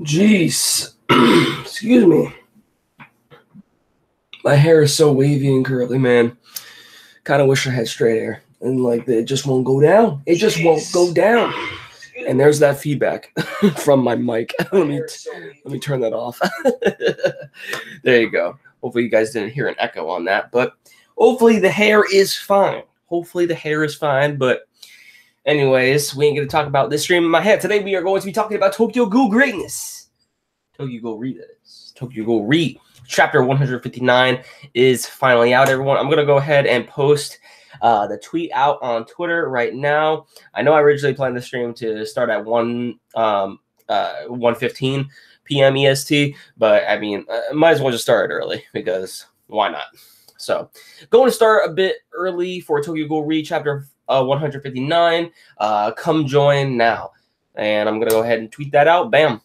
Jeez. Excuse me. My hair is so wavy and curly, man. Kind of wish I had straight hair. And like it just won't go down. It just won't go down. And there's that feedback from my mic. let me turn that off. There you go. Hopefully you guys didn't hear an echo on that, but hopefully the hair is fine. But anyways, we ain't gonna talk about this stream in my head. Today we are going to be talking about Tokyo Ghoul greatness. Tokyo Ghoul Re, that is. Tokyo Ghoul Re. Chapter 159 is finally out, everyone. I'm gonna go ahead and post the tweet out on Twitter right now. I know I originally planned the stream to start at 1:15 p.m. EST, but I mean, might as well just start it early because why not? So, going to start a bit early for Tokyo Ghoul Re chapter 159. Come join now, and I'm gonna go ahead and tweet that out. Bam.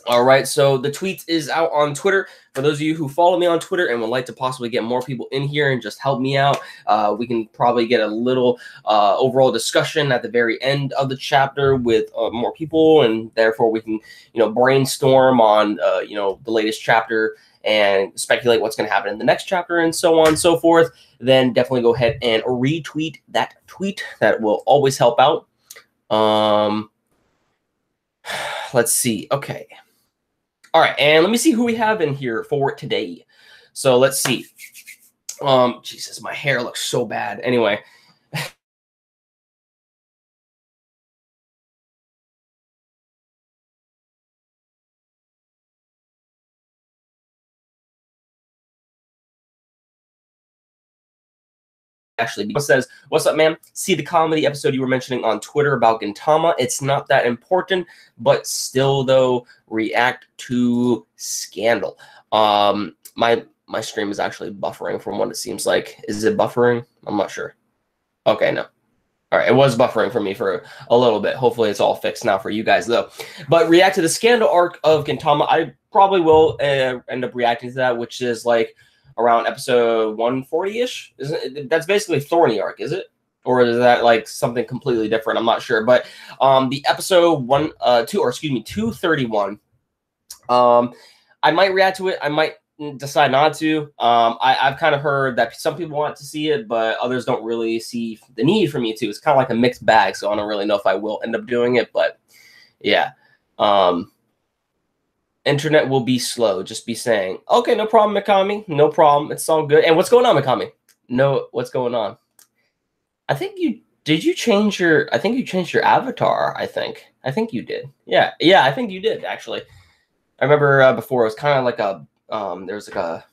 All right, so the tweet is out on Twitter. For those of you who follow me on Twitter and would like to possibly get more people in here and just help me out, we can probably get a little overall discussion at the very end of the chapter with more people, and therefore we can, brainstorm on, the latest chapter and speculate what's going to happen in the next chapter and so on and so forth. Then definitely go ahead and retweet that tweet. That will always help out. Let's see. Okay. All right, and let me see who we have in here for today. So let's see. Jesus, my hair looks so bad. Anyway. Actually, says, "What's up, man? See the comedy episode you were mentioning on Twitter about Gintama. It's not that important, but still, though, react to Scandal." My stream is actually buffering from what it seems like. Is it buffering? I'm not sure. Okay, no. All right, it was buffering for me for a little bit. Hopefully, it's all fixed now for you guys, though. But react to the Scandal arc of Gintama. I probably will end up reacting to that, which is like around episode 140-ish. That's basically Thorny arc, is it? Or is that like something completely different? I'm not sure. But the episode 231. I might react to it. I might decide not to. I've kind of heard that some people want to see it, but others don't really see the need for me to. It's kind of like a mixed bag, so I don't really know if I will end up doing it. But yeah. Internet will be slow. Just be saying, okay, no problem, Mikami. No problem. It's all good. And what's going on, Mikami? No, what's going on? I think you changed your avatar. I think you did. Yeah, I think you did actually. I remember before it was kind of like a there's like a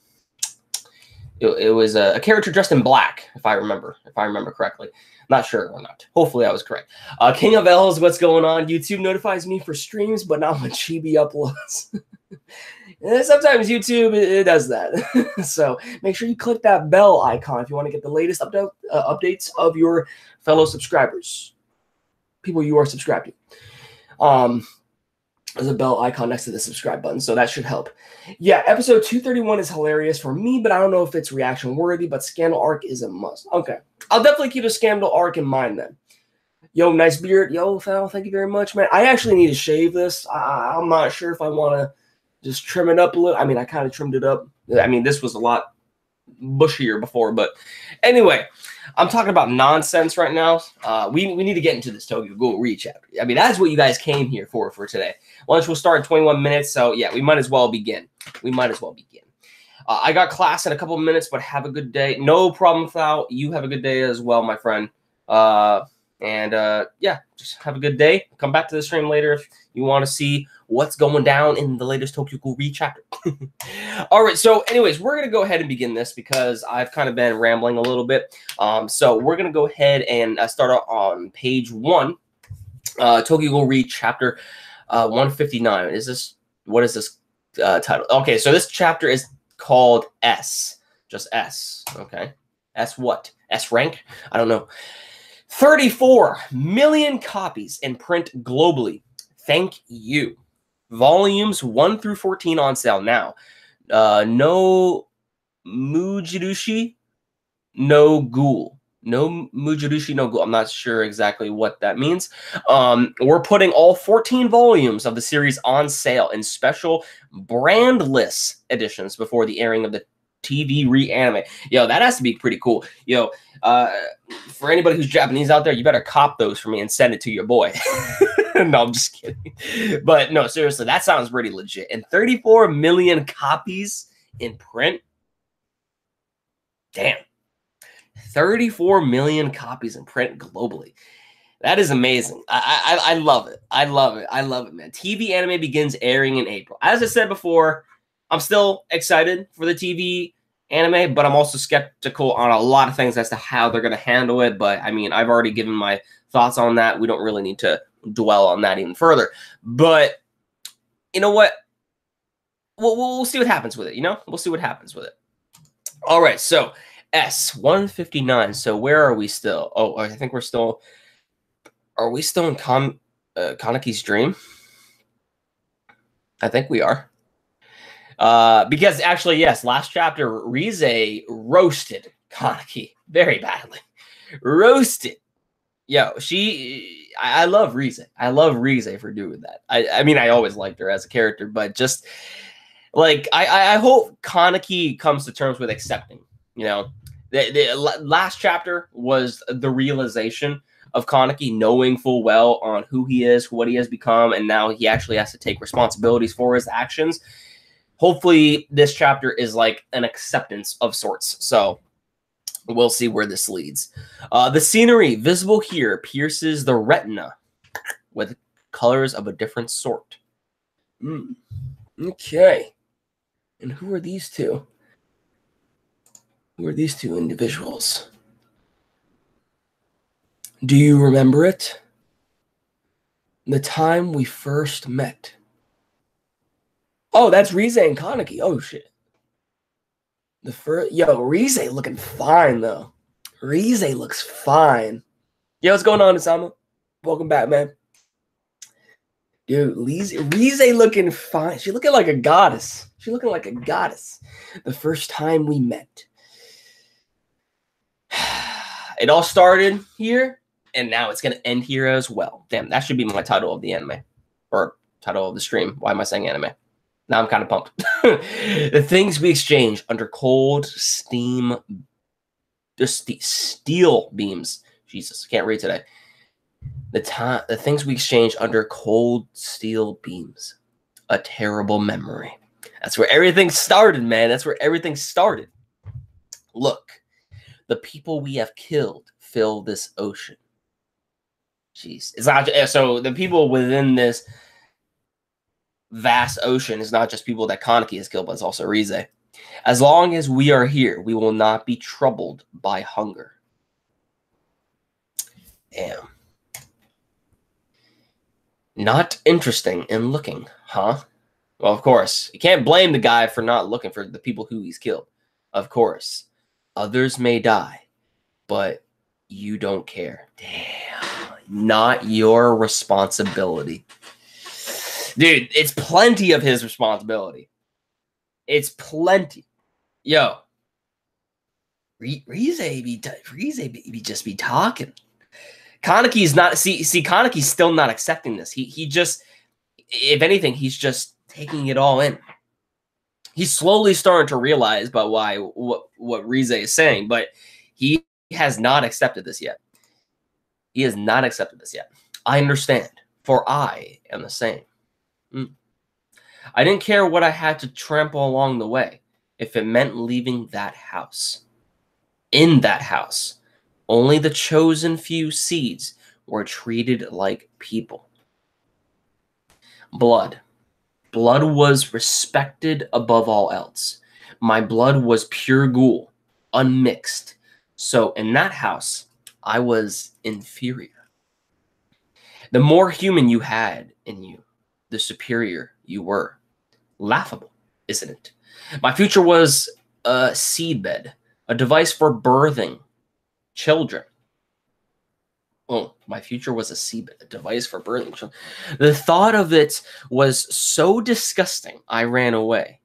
it was a character dressed in black, if I remember correctly. Not sure or not. Hopefully I was correct. King of L's, what's going on? YouTube notifies me for streams, but not when Chibi uploads. Sometimes YouTube, it does that. So make sure you click that bell icon if you want to get the latest updates of your fellow subscribers. People you are subscribed to. There's a bell icon next to the subscribe button, so that should help. Yeah, episode 231 is hilarious for me, but I don't know if it's reaction worthy, but Scandal arc is a must. Okay. I'll definitely keep a Scandal arc in mind then. Yo, nice beard. Yo, Fal, thank you very much, man. I actually need to shave this. I'm not sure if I want to just trim it up a little. I mean, I kind of trimmed it up. I mean, this was a lot bushier before, but anyway, I'm talking about nonsense right now. We need to get into this Tokyo Ghoul Re chapter. I mean, that's what you guys came here for today. Lunch will start in 21 minutes, so yeah, we might as well begin. I got class in a couple of minutes, but have a good day. No problem, Fal. You have a good day as well, my friend. Yeah, just have a good day. Come back to the stream later if you want to see what's going down in the latest Tokyo Ghoul Re chapter. All right, so anyways, we're going to go ahead and begin this because I've kind of been rambling a little bit. So we're going to go ahead and start out on page 1, Tokyo Ghoul Re chapter 159. What is this title? Okay, so this chapter is called S. Just S, okay? S what? S rank? I don't know. 34 million copies in print globally. Thank you. Volumes 1 through 14 on sale now. No Mujirushi, no Ghoul. No Mujirushi no Ghoul. I'm not sure exactly what that means. We're putting all 14 volumes of the series on sale in special brandless editions before the airing of the TV reanime. Yo, that has to be pretty cool. Yo, for anybody who's Japanese out there, you better cop those for me and send it to your boy. No, I'm just kidding. But no, seriously, that sounds pretty legit. And 34 million copies in print. Damn. 34 million copies in print globally. That is amazing. I love it. I love it. I love it, man. TV anime begins airing in April. As I said before, I'm still excited for the TV anime, but I'm also skeptical on a lot of things as to how they're going to handle it. But I mean, I've already given my thoughts on that. We don't really need to dwell on that even further. But you know what? We'll see what happens with it. You know, we'll see what happens with it. All right, so S159. So where are we still? Oh, I think we're still. Are we still in Kaneki's dream? I think we are. Because actually, yes, last chapter, Rize roasted Kaneki very badly. Roasted. Yo, I love Rize. I love Rize for doing that. I mean, I always liked her as a character, but just like I hope Kaneki comes to terms with accepting. You know, the last chapter was the realization of Kaneki knowing full well on who he is, what he has become, and now he actually has to take responsibilities for his actions. Hopefully, this chapter is like an acceptance of sorts. So we'll see where this leads. The scenery visible here pierces the retina with colors of a different sort. Okay. And who are these two? Who are these two individuals? Do you remember it? The time we first met. Oh, that's Rize and Kaneki. Oh, shit. Rize looking fine, though. Rize looks fine. Yo, what's going on, Osama? Welcome back, man. Dude, Rize looking fine. She looking like a goddess. She looking like a goddess. The first time we met. It all started here, and now it's going to end here as well. Damn, that should be my title of the anime. Or title of the stream. Why am I saying anime? Now I'm kind of pumped. The things we exchange under cold steam, steel beams. Jesus, can't read today. The things we exchange under cold steel beams. A terrible memory. That's where everything started, man. That's where everything started. Look, the people we have killed fill this ocean. Jeez, it's not so. The people within this vast ocean is not just people that Kaneki has killed, but it's also Rize. As long as we are here, we will not be troubled by hunger. Damn. Not interesting in looking, huh? Well, of course. You can't blame the guy for not looking for the people who he's killed. Of course. Others may die, but you don't care. Damn. Not your responsibility. Dude, it's plenty of his responsibility. It's plenty. Yo. Rize be just be talking. Kaneki's not Kaneki's still not accepting this. He just, if anything, he's just taking it all in. He's slowly starting to realize about what Rize is saying, but he has not accepted this yet. He has not accepted this yet. I understand, for I am the same. I didn't care what I had to trample along the way, if it meant leaving that house. In that house, only the chosen few seeds were treated like people. Blood. Blood was respected above all else. My blood was pure ghoul, unmixed. So in that house, I was inferior. The more human you had in you, the superior you were. Laughable, isn't it? My future was a seedbed, a device for birthing children. Oh, my future was a seedbed, a device for birthing children. The thought of it was so disgusting, I ran away,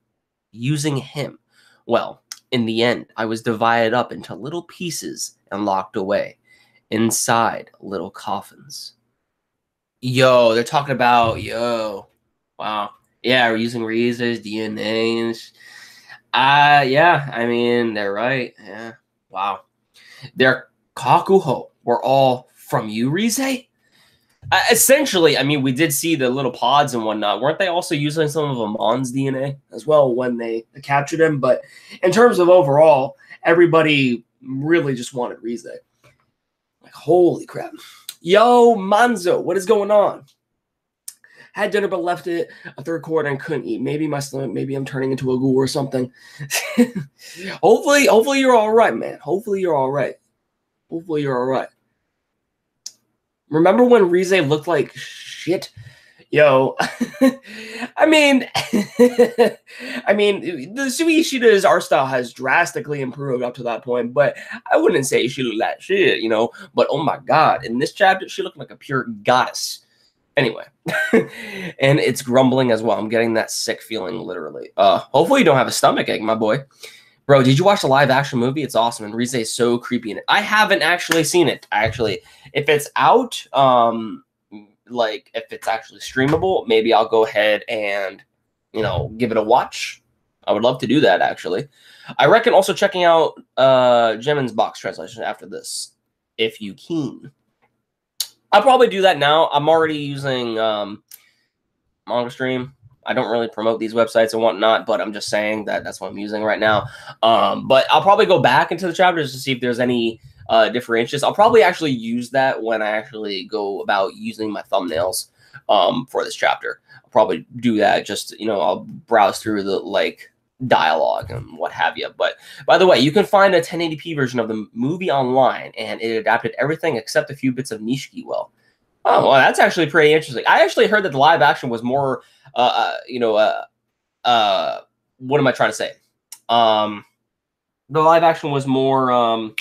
using him. Well, in the end, I was divided up into little pieces and locked away inside little coffins. Yo, they're talking about, wow. Yeah, we're using Rize's DNA. Yeah, I mean, they're right. Yeah, wow. Their Kakuho were all from you, Rize? Essentially, I mean, we did see the little pods and whatnot. Weren't they also using some of Amon's DNA as well when they captured him? But in terms of overall, everybody really just wanted Rize. Like, holy crap. Yo, Manzo, what is going on? Had dinner but left it a third quarter and couldn't eat. Maybe my stomach, maybe I'm turning into a ghoul or something. Hopefully you're all right, man. Hopefully you're all right. Hopefully you're all right. Remember when Rize looked like shit? Yo, I mean, the Suishida's art style has drastically improved up to that point, but I wouldn't say she looked like shit, But oh my god, in this chapter, she looked like a pure goddess. Anyway, and it's grumbling as well. I'm getting that sick feeling, literally. Hopefully you don't have a stomach ache, my boy. Bro, did you watch the live action movie? It's awesome, and Rize is so creepy in it. I haven't actually seen it. If it's out, like if it's actually streamable, maybe I'll go ahead and give it a watch. I would love to do that, actually. I reckon also checking out Jemin's box translation after this, if you keen. I'll probably do that now. I'm already using MangaStream. I don't really promote these websites and whatnot, but I'm just saying that's what I'm using right now. But I'll probably go back into the chapters to see if there's any differentials. I'll probably actually use that when I actually go about using my thumbnails for this chapter. I'll probably do that. Just I'll browse through the dialogue and what have you. But by the way, you can find a 1080p version of the movie online, and it adapted everything except a few bits of Nishiki well. Oh, well, that's actually pretty interesting. I actually heard that the live action was more, what am I trying to say? The live action was more,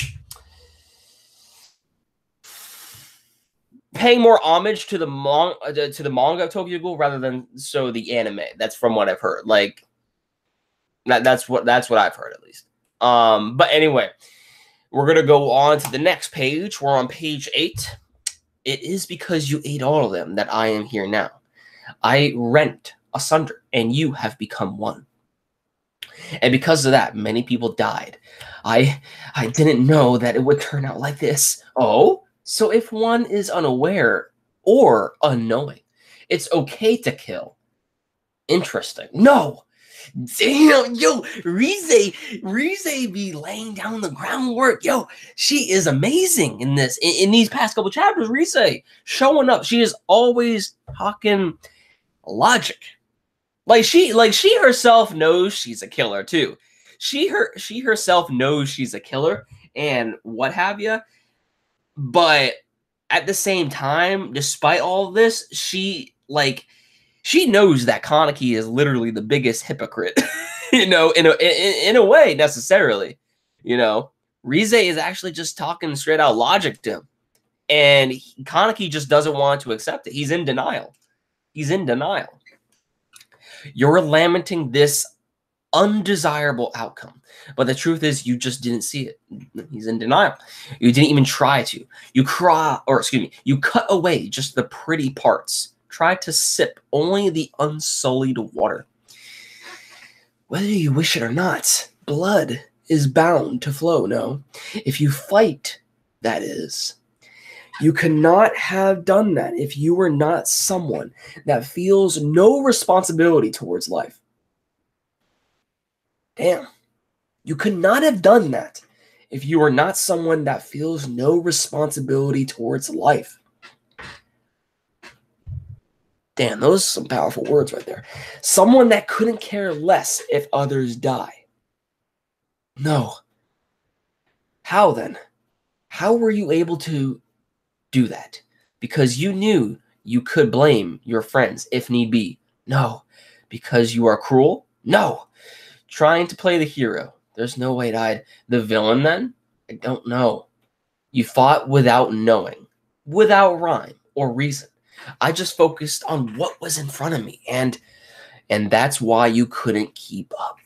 paying more homage to the manga of Tokyo Ghoul rather than the anime. That's from what I've heard. That's what I've heard, at least. But anyway, we're gonna go on to the next page. We're on page 8. It is because you ate all of them that I am here now. I rent asunder, and you have become one. And because of that, many people died. I didn't know that it would turn out like this. Oh, so if one is unaware or unknowing, it's okay to kill. Interesting. No. Damn, yo, Rize be laying down the groundwork. Yo, she is amazing in this. In these past couple chapters, Rize showing up. She is always talking logic. She herself knows she's a killer too. She herself knows she's a killer and what have you. But at the same time, despite all of this, she knows that Kaneki is literally the biggest hypocrite, in a way, necessarily. Rize is actually just talking straight out logic to him. And Kaneki just doesn't want to accept it. He's in denial. You're lamenting this undesirable outcome. But the truth is, you just didn't see it. He's in denial. You didn't even try to. You cut away just the pretty parts. Try to sip only the unsullied water. Whether you wish it or not, blood is bound to flow, no? If you fight, that is. You cannot have done that if you were not someone that feels no responsibility towards life. Damn. You could not have done that if you were not someone that feels no responsibility towards life. Damn, those are some powerful words right there. Someone that couldn't care less if others die. No. How then? How were you able to do that? Because you knew you could blame your friends if need be. No. Because you are cruel? No. Trying to play the hero. There's no way to hide. The villain then? I don't know. You fought without knowing. Without rhyme or reason. I just focused on what was in front of me, and that's why you couldn't keep up.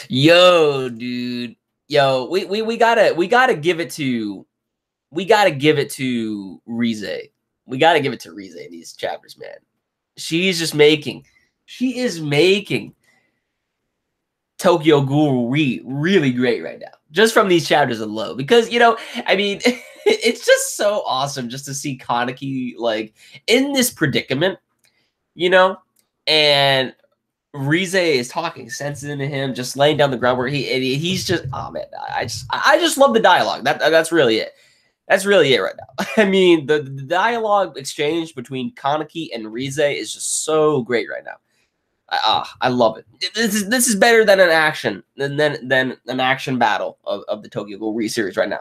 Yo, dude. Yo, we gotta give it to Rize. We gotta give it to Rize in these chapters, man. She is making Tokyo Ghoul really great right now, just from these chapters alone. Because I mean, it's just so awesome just to see Kaneki like in this predicament, and Rize is talking sense into him, just laying down the groundwork. He's just, oh man, I just love the dialogue. That's really it. That's really it right now. I mean, the dialogue exchange between Kaneki and Rize is just so great right now. I love it. This is better than an action than an action battle of the Tokyo Ghoul series right now.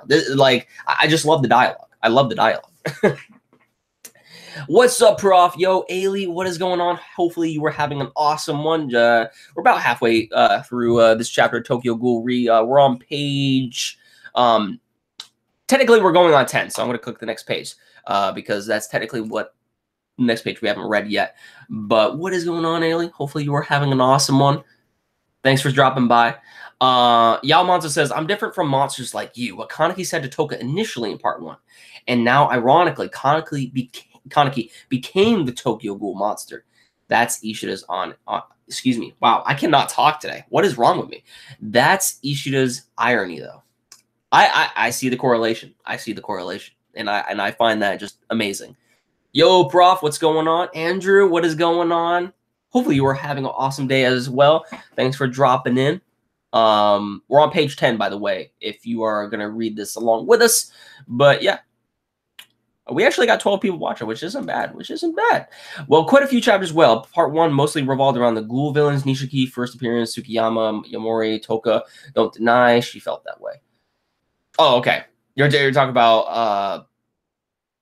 I just love the dialogue. I love the dialogue. What's up, Prof? Yo, Ailey, what is going on? Hopefully you were having an awesome one. We're about halfway through this chapter of Tokyo Ghoul. We're on page. Technically, we're going on 10, so I'm going to click the next page because that's technically what next page we haven't read yet. But what is going on, Ailey? Hopefully you are having an awesome one. Thanks for dropping by. Yao Monza says, I'm different from monsters like you. What Kaneki said to Toka initially in part 1. And now, ironically, Kaneki became the Tokyo Ghoul monster. That's Ishida's excuse me. Wow, I cannot talk today. What is wrong with me? That's Ishida's irony, though. I see the correlation. I see the correlation. And I find that just amazing. Yo, Prof, what's going on? Andrew, what is going on? Hopefully you are having an awesome day as well. Thanks for dropping in. We're on page 10, by the way, if you are going to read this along with us. But yeah, we actually got 12 people watching, which isn't bad. Well, quite a few chapters. Well, part 1 mostly revolved around the ghoul villains. Nishiki, first appearance, Tsukiyama, Yamori, Toka. Don't deny she felt that way. Oh, okay. You're talking about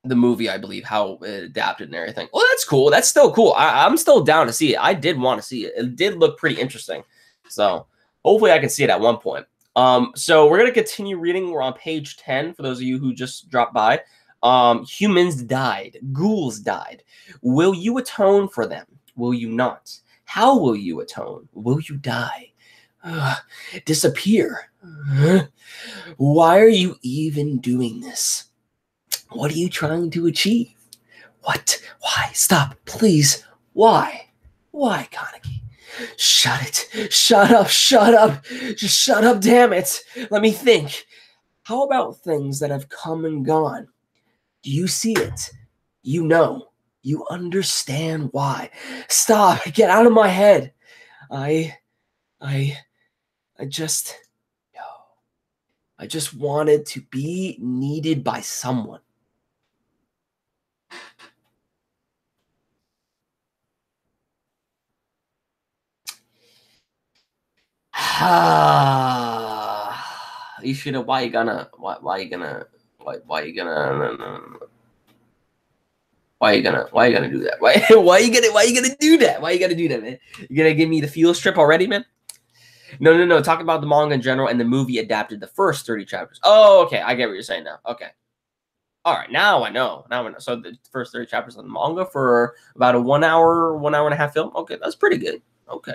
the movie, I believe, how it adapted and everything. Well, that's cool. That's still cool. I'm still down to see it. I did want to see it. It did look pretty interesting. So hopefully I can see it at one point. So we're going to continue reading. We're on page 10 for those of you who just dropped by. Humans died. Ghouls died. Will you atone for them? Will you not? How will you atone? Will you die? Disappear? Why are you even doing this? What are you trying to achieve? What? Why? Stop, please. Why? Why, Kaneki? Shut it. Shut up. Shut up. Just shut up, damn it. Let me think. How about things that have come and gone? Do you see it? You know. You understand why. Stop. Get out of my head. I just wanted to be needed by someone. You should have. Why you gonna do that? Why you gonna do that? Why you gotta do that, man? You gonna give me the field strip already, man? No. Talk about the manga in general, and the movie adapted the first 30 chapters. Oh, okay. I get what you're saying now. Okay. All right. Now I know. So the first 30 chapters of the manga for about a 1 hour and a half film. Okay, that's pretty good. Okay.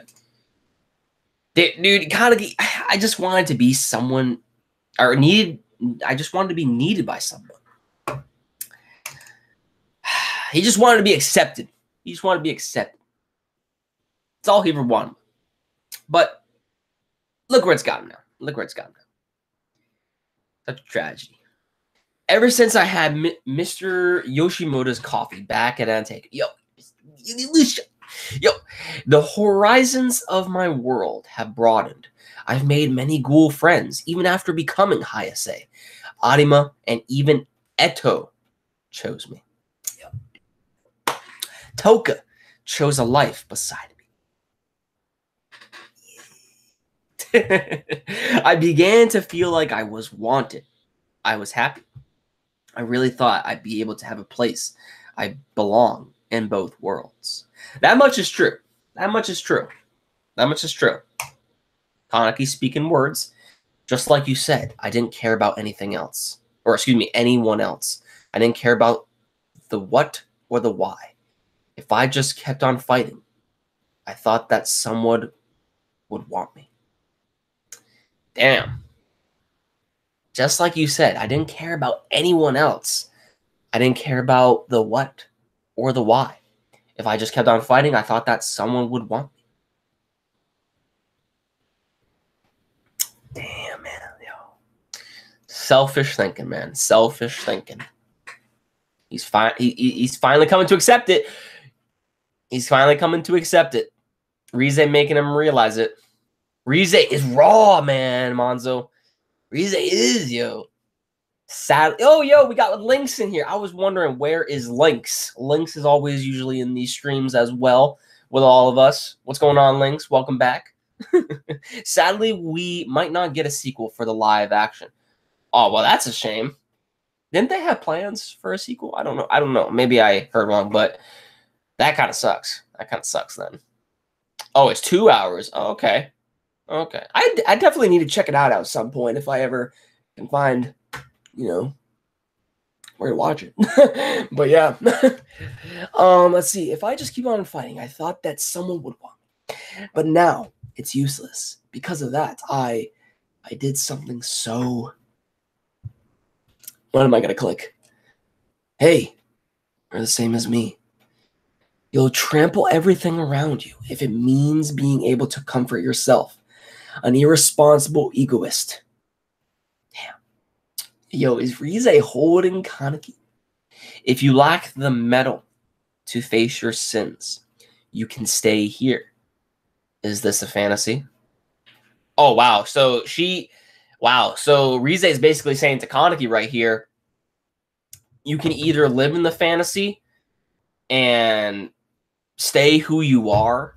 Dude, Kaneki, I just wanted to be someone, or needed. I just wanted to be needed by someone. He just wanted to be accepted. That's all he ever wanted. But look where it's gotten now. Such a tragedy. Ever since I had Mr. Yoshimoto's coffee back at Antake, the horizons of my world have broadened. I've made many ghoul friends, even after becoming Hayase. Arima and even Eto chose me. Toka chose a life beside me. I began to feel like I was wanted. I was happy. I really thought I'd be able to have a place. I belong in both worlds. That much is true. Kaneki speaking words. Just like you said, I didn't care about anything else. Or excuse me, anyone else. I didn't care about the what or the why. If I just kept on fighting, I thought that someone would want me. Damn. Just like you said, I didn't care about anyone else. I didn't care about the what or the why. If I just kept on fighting, I thought that someone would want me. Damn, man. Yo. Selfish thinking, man. Selfish thinking. He's fine. He's finally coming to accept it. He's finally coming to accept it. Rize making him realize it. Rize is raw, man, Monzo. Rize is, yo. Sadly, oh, yo, we got Lynx in here. I was wondering, where is Lynx? Lynx is always usually in these streams as well with all of us. What's going on, Lynx? Welcome back. Sadly, we might not get a sequel for the live action. Oh, well, that's a shame. Didn't they have plans for a sequel? I don't know. Maybe I heard wrong, but that kind of sucks. That kind of sucks then. Oh, it's 2 hours. Oh, okay. Okay. I definitely need to check it out at some point if I ever can find, you know, where to watch it. But yeah. Let's see. If I just keep on fighting, I thought that someone would want me. But now it's useless. Because of that, I did something so... What am I going to click? Hey, you're the same as me. You'll trample everything around you if it means being able to comfort yourself. An irresponsible egoist. Damn. Yo, is Rize holding Kaneki? If you lack the mettle to face your sins, you can stay here. Is this a fantasy? Oh, wow. So so Rize is basically saying to Kaneki right here, you can either live in the fantasy and stay who you are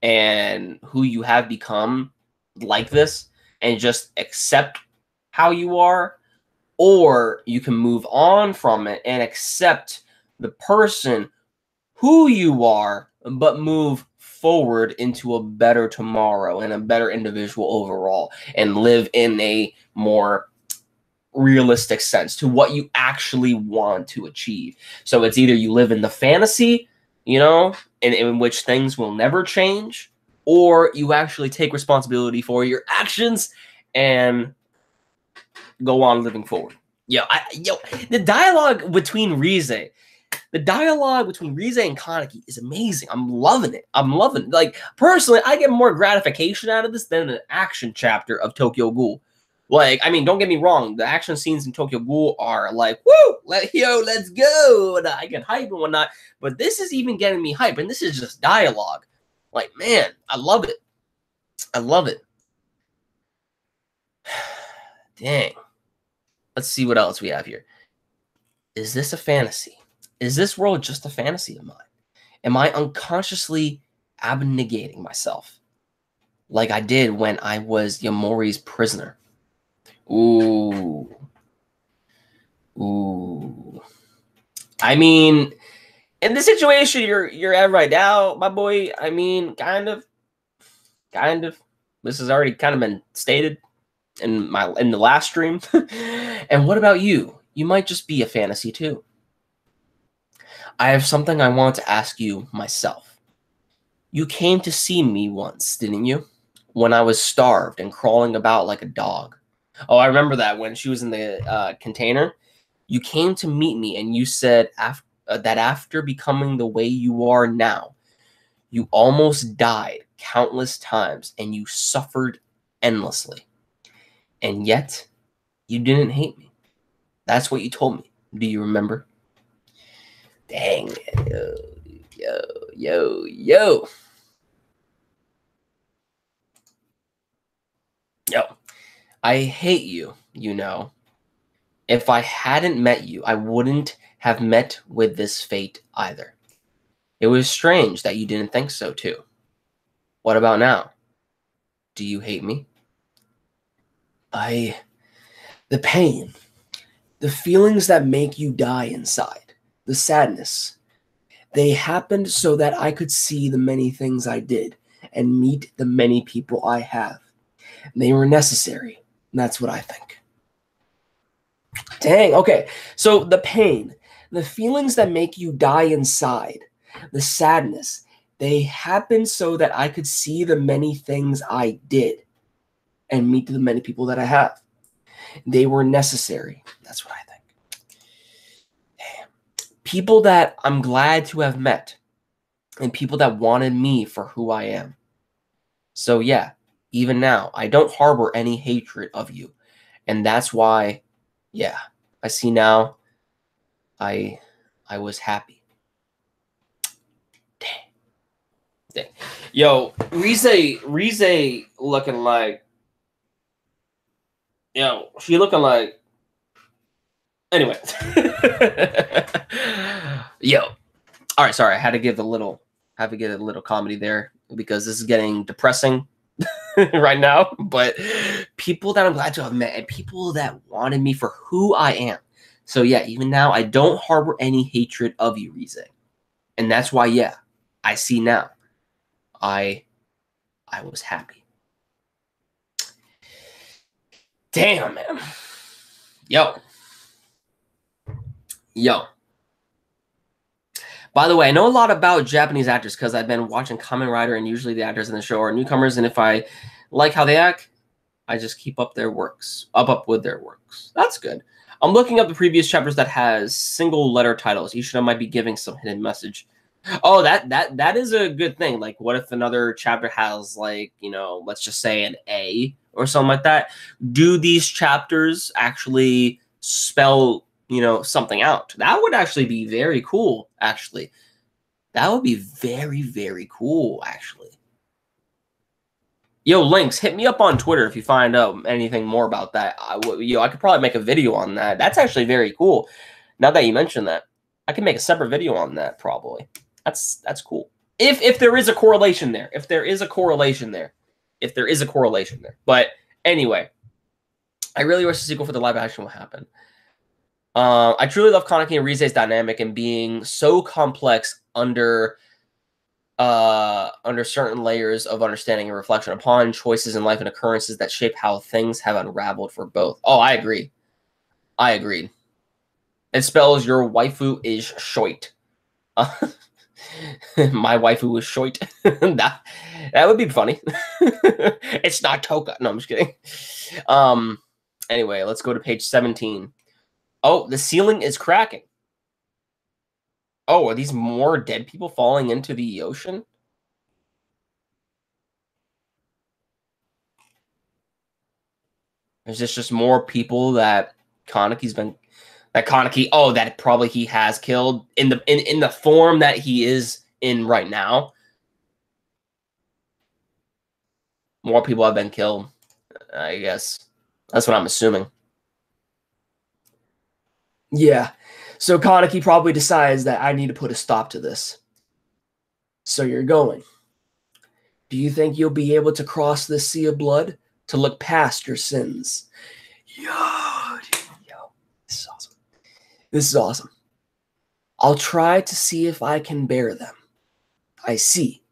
and who you have become like this and just accept how you are, or you can move on from it and accept the person who you are, but move forward into a better tomorrow and a better individual overall and live in a more realistic sense to what you actually want to achieve. So it's either you live in the fantasy, you know, in which things will never change, or you actually take responsibility for your actions and go on living forward. The dialogue between Rize and Kaneki is amazing. I'm loving it. Like, personally, I get more gratification out of this than an action chapter of Tokyo Ghoul. Like, I mean, don't get me wrong. The action scenes in Tokyo Ghoul are like, woo, let's go. And I get hype and whatnot. But this is even getting me hype. And this is just dialogue. Like, man, I love it. I love it. Dang. Let's see what else we have here. Is this a fantasy? Is this world just a fantasy of mine? Am I unconsciously abnegating myself like I did when I was Yamori's prisoner? Ooh. I mean, in the situation you're at right now, my boy, I mean, kind of. This has already kind of been stated in the last stream. And what about you? You might just be a fantasy too. I have something I want to ask you myself. You came to see me once, didn't you? When I was starved and crawling about like a dog. Oh, I remember that when she was in the container. You came to meet me and you said that after becoming the way you are now, you almost died countless times and you suffered endlessly. And yet, you didn't hate me. That's what you told me. Do you remember? Dang. Yo. I hate you, you know. If I hadn't met you, I wouldn't have met with this fate either. It was strange that you didn't think so too. What about now? Do you hate me? The pain, the feelings that make you die inside, the sadness, they happened so that I could see the many things I did and meet the many people I have. They were necessary. That's what I think. Dang, okay. So the pain, the feelings that make you die inside, the sadness, they happened so that I could see the many things I did and meet the many people that I have. They were necessary. That's what I think. Damn. People that I'm glad to have met, and people that wanted me for who I am. So yeah, even now, I don't harbor any hatred of you. And that's why, yeah, I see now I was happy. Dang. Yo, Rize looking like, she looking like, anyway. Yo. All right, sorry, I had to give a little comedy there because this is getting depressing right now. But people that I'm glad to have met and people that wanted me for who I am. So yeah, even now I don't harbor any hatred of you, Rize. And that's why, yeah, I see now. I was happy. Damn, man. Yo. By the way, I know a lot about Japanese actors because I've been watching Kamen Rider, and usually the actors in the show are newcomers, and if I like how they act, I just keep up with their works. That's good. I'm looking up the previous chapters that has single letter titles. Each of them might be giving some hidden message. Oh, that is a good thing. Like, what if another chapter has, like, let's just say an A or something like that? Do these chapters actually spell, something out? That would actually be very cool, actually. That would be very, very cool, actually. Yo, Lynx, hit me up on Twitter if you find out anything more about that. I could probably make a video on that. That's actually very cool. Now that you mention that, I can make a separate video on that, probably. That's cool. If there is a correlation there. But anyway, I really wish the sequel for the live action will happen. I truly love Kaneki and Rize's dynamic and being so complex under certain layers of understanding and reflection upon choices in life and occurrences that shape how things have unraveled for both. Oh, I agree. It spells your waifu is shoit. My waifu is shoit. that would be funny. It's not Toka. No, I'm just kidding. Anyway, let's go to page 17. Oh, the ceiling is cracking. Oh, are these more dead people falling into the ocean? Is this just more people that Kaneki's been... That Kaneki, that probably he has killed in the form that he is in right now. More people have been killed, I guess. That's what I'm assuming. Yeah. So Kaneki probably decides that I need to put a stop to this. So you're going. Do you think you'll be able to cross this sea of blood to look past your sins? Yo, this is awesome. This is awesome. I'll try to see if I can bear them. I see.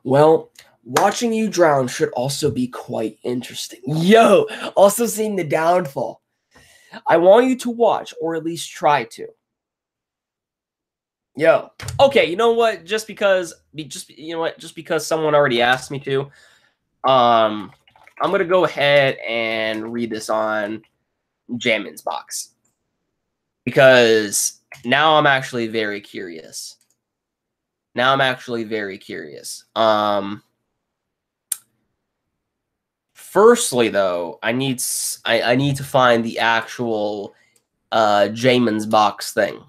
Well, watching you drown should also be quite interesting. Yo, also seeing the downfall. I want you to watch, or at least try to. Yo. Okay, you know what? Just because someone already asked me to, I'm gonna go ahead and read this on Jamin's box. Because now I'm actually very curious. Firstly, though, I need to find the actual Jamin's box thing.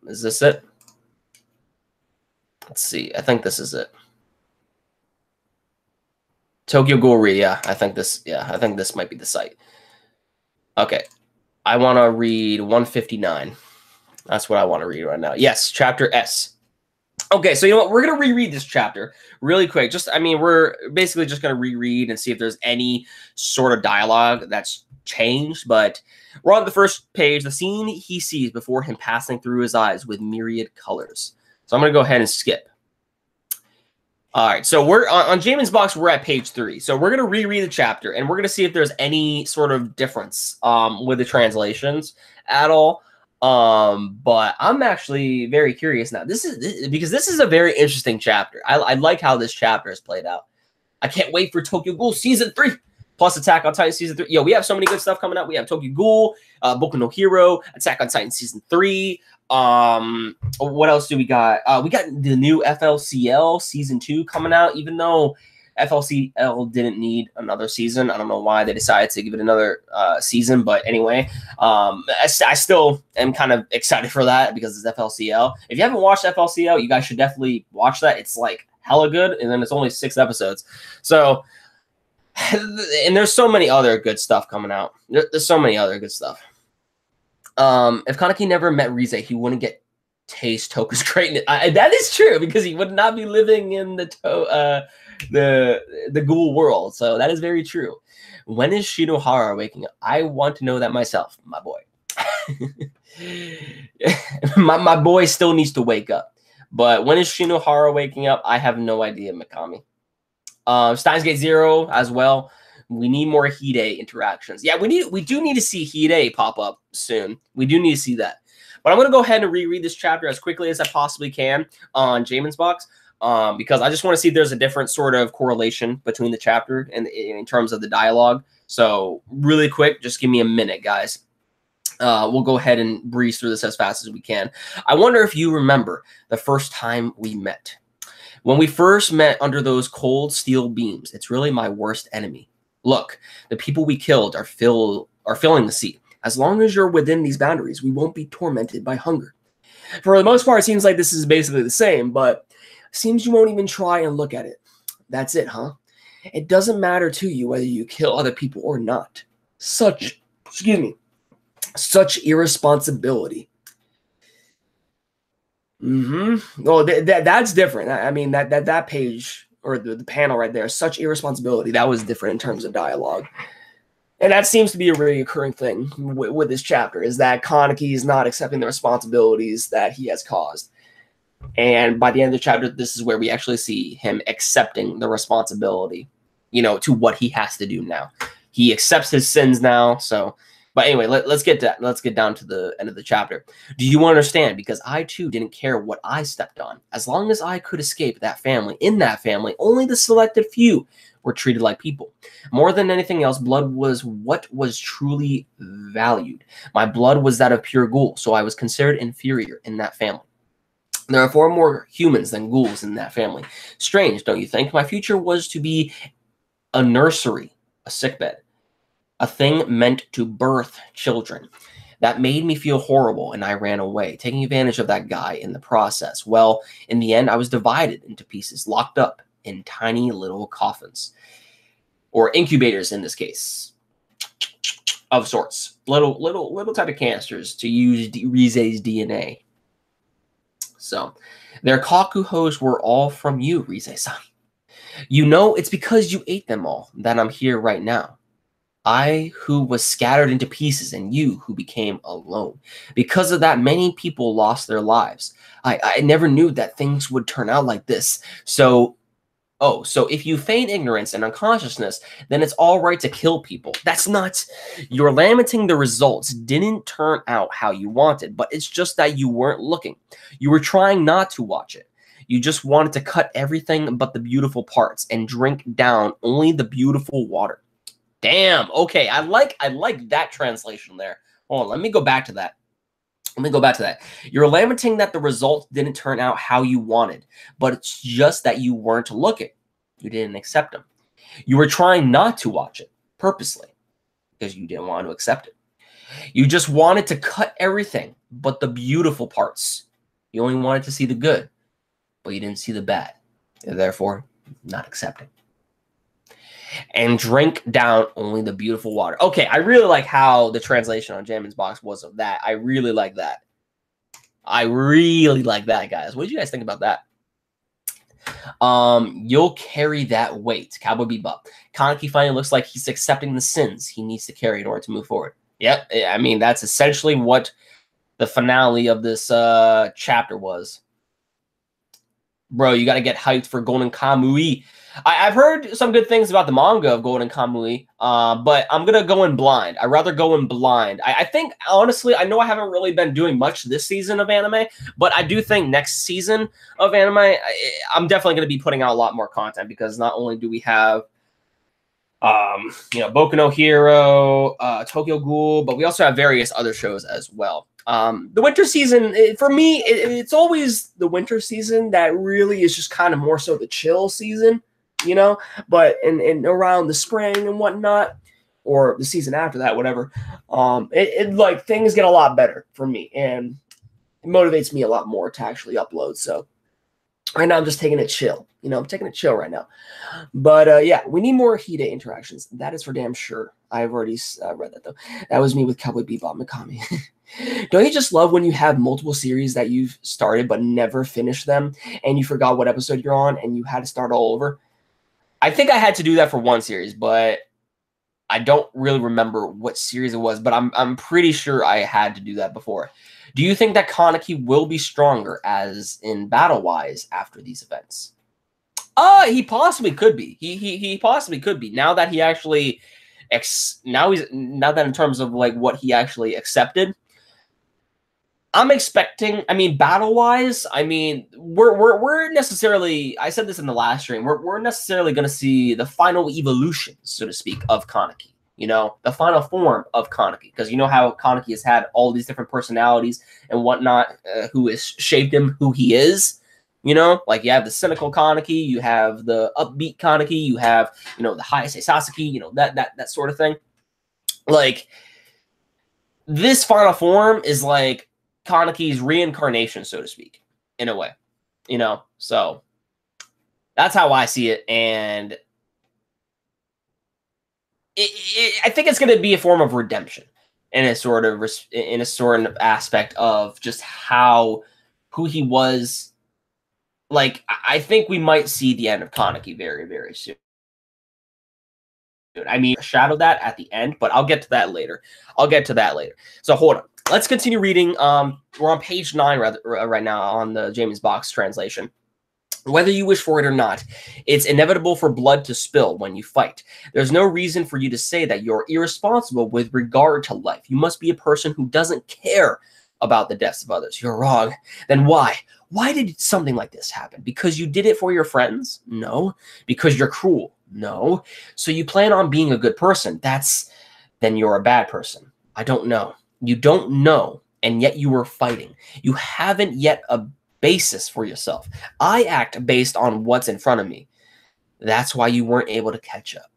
Is this it? Let's see. I think this is it. Tokyo Ghoul, yeah. I think this might be the site. Okay. I want to read 159. That's what I want to read right now. Yes, chapter S. Okay, so you know what? We're going to reread this chapter really quick. We're basically just going to reread and see if there's any sort of dialogue that's changed. But we're on the first page. The scene he sees before him passing through his eyes with myriad colors. So I'm going to go ahead and skip. All right, so we're on Jamin's box. We're at page 3. So we're going to reread the chapter, and we're going to see if there's any sort of difference with the translations at all. But I'm actually very curious now. This is a very interesting chapter. I like how this chapter is played out. I can't wait for Tokyo Ghoul Season 3. Plus Attack on Titan Season 3. Yo, we have so many good stuff coming out. We have Tokyo Ghoul, Boku no Hero, Attack on Titan Season 3. What else do we got? We got the new FLCL Season 2 coming out, even though FLCL didn't need another season. I don't know why they decided to give it another season, but anyway, I still am kind of excited for that because it's FLCL. If you haven't watched FLCL, you guys should definitely watch that. It's like hella good, and then it's only 6 episodes. So, and there's so many other good stuff coming out. There's so many other good stuff. If Kaneki never met Rize, he wouldn't get taste Toku's greatness. That is true, because he would not be living in the ghoul world. So that is very true. When is Shinohara waking up? I want to know that myself, my boy. my boy still needs to wake up. But when is Shinohara waking up? I have no idea, Mikami. Steins Gate Zero as well. We need more Hide interactions. Yeah, we do need to see Hide pop up soon. We do need to see that. But I'm going to go ahead and reread this chapter as quickly as I possibly can on Jamin's box, because I just want to see if there's a different sort of correlation between the chapter and in terms of the dialogue. So really quick, just give me a minute, guys. We'll go ahead and breeze through this as fast as we can. I wonder if you remember the first time we met. When we first met under those cold steel beams, it's really my worst enemy. Look, the people we killed are filling the sea. As long as you're within these boundaries, we won't be tormented by hunger. For the most part, it seems like this is basically the same, but it seems you won't even try and look at it. That's it, huh? It doesn't matter to you whether you kill other people or not. Such irresponsibility. Well, that's different. I mean, that page or the panel right there, such irresponsibility. That was different in terms of dialogue. And that seems to be a recurring thing with this chapter, is that Kaneki is not accepting the responsibilities that he has caused. And by the end of the chapter, this is where we actually see him accepting the responsibility, to what he has to do now. He accepts his sins now. So, but anyway, let's get down to the end of the chapter. Do you understand? Because I too didn't care what I stepped on. As long as I could escape that family, in that family, only the selected few were treated like people. More than anything else, blood was what was truly valued. My blood was that of pure ghoul, so I was considered inferior in that family. There are 4 more humans than ghouls in that family. Strange, don't you think? My future was to be a nursery, a sickbed, a thing meant to birth children. That made me feel horrible, and I ran away, taking advantage of that guy in the process. Well, in the end, I was divided into pieces, locked up in tiny little coffins, or incubators in this case, of sorts. Little type of canisters to use Rize's DNA. So, their kakuhos were all from you, Rize-san. It's because you ate them all that I'm here right now. I who was scattered into pieces, and you who became alone. Because of that, many people lost their lives. I never knew that things would turn out like this. So if you feign ignorance and unconsciousness, then it's all right to kill people. That's not... You're lamenting the results didn't turn out how you wanted, but it's just that you weren't looking. You were trying not to watch it. You just wanted to cut everything but the beautiful parts and drink down only the beautiful water. Damn. Okay, I like that translation there. Hold on, let me go back to that. You're lamenting that the results didn't turn out how you wanted, but it's just that you weren't looking. You didn't accept them. You were trying not to watch it purposely because you didn't want to accept it. You just wanted to cut everything but the beautiful parts. You only wanted to see the good, but you didn't see the bad. And therefore, not accepting. And drink down only the beautiful water. Okay, I really like how the translation on Jamin's box was of that. I really like that. Guys. What did you guys think about that? You'll carry that weight. Cowboy Bebop. Kaneki finally looks like he's accepting the sins he needs to carry in order to move forward. Yep, I mean, that's essentially what the finale of this chapter was. Bro, you got to get hyped for Golden Kamui. I've heard some good things about the manga of Golden Kamui, but I'm gonna go in blind. I'd rather go in blind. I think honestly, I know I haven't really been doing much this season of anime, but I do think next season of anime, I'm definitely gonna be putting out a lot more content because not only do we have Boku no Hero, Tokyo Ghoul, but we also have various other shows as well. The winter season, for me, it's always the winter season that really is just kind of more so the chill season, but in around the spring and whatnot, or the season after that, whatever, like things get a lot better for me, and it motivates me a lot more to actually upload. So right now I'm just taking it chill. I'm taking it chill right now. But yeah, we need more Hida interactions. That is for damn sure. I've already read that though. That was me with Cowboy Bebop Mikami. Don't you just love when you have multiple series that you've started but never finished them, and you forgot what episode you're on and you had to start all over? I think I had to do that for one series, but I don't really remember what series it was, but I'm pretty sure I had to do that before. Do you think that Kaneki will be stronger as in battle-wise after these events? He possibly could be. He possibly could be. Now that he actually now that in terms of like what he actually accepted, I'm expecting. I mean, battle wise, I mean, we're necessarily. I said this in the last stream. We're necessarily going to see the final evolution, so to speak, of Kaneki. The final form of Kaneki, because you know how Kaneki has had all these different personalities and whatnot, who has shaped him who he is. Like you have the cynical Kaneki, you have the upbeat Kaneki, you have, the Hayase Sasaki, that sort of thing. Like, this final form is like Kaneki's reincarnation, so to speak, in a way, so that's how I see it. And I think it's going to be a form of redemption in a sort of aspect of just who he was. Like, I think we might see the end of Kaneki very, very soon. I mean, shadow that at the end, but I'll get to that later. So hold on. Let's continue reading. We're on page 9 right now on the Jamie's Box translation. Whether you wish for it or not, it's inevitable for blood to spill when you fight. There's no reason for you to say that you're irresponsible with regard to life. You must be a person who doesn't care about the deaths of others. You're wrong. Then why? Why did something like this happen? Because you did it for your friends? No. Because you're cruel? No. So you plan on being a good person? Then you're a bad person. I don't know. You don't know, and yet you were fighting. You haven't yet a basis for yourself. I act based on what's in front of me. That's why you weren't able to catch up.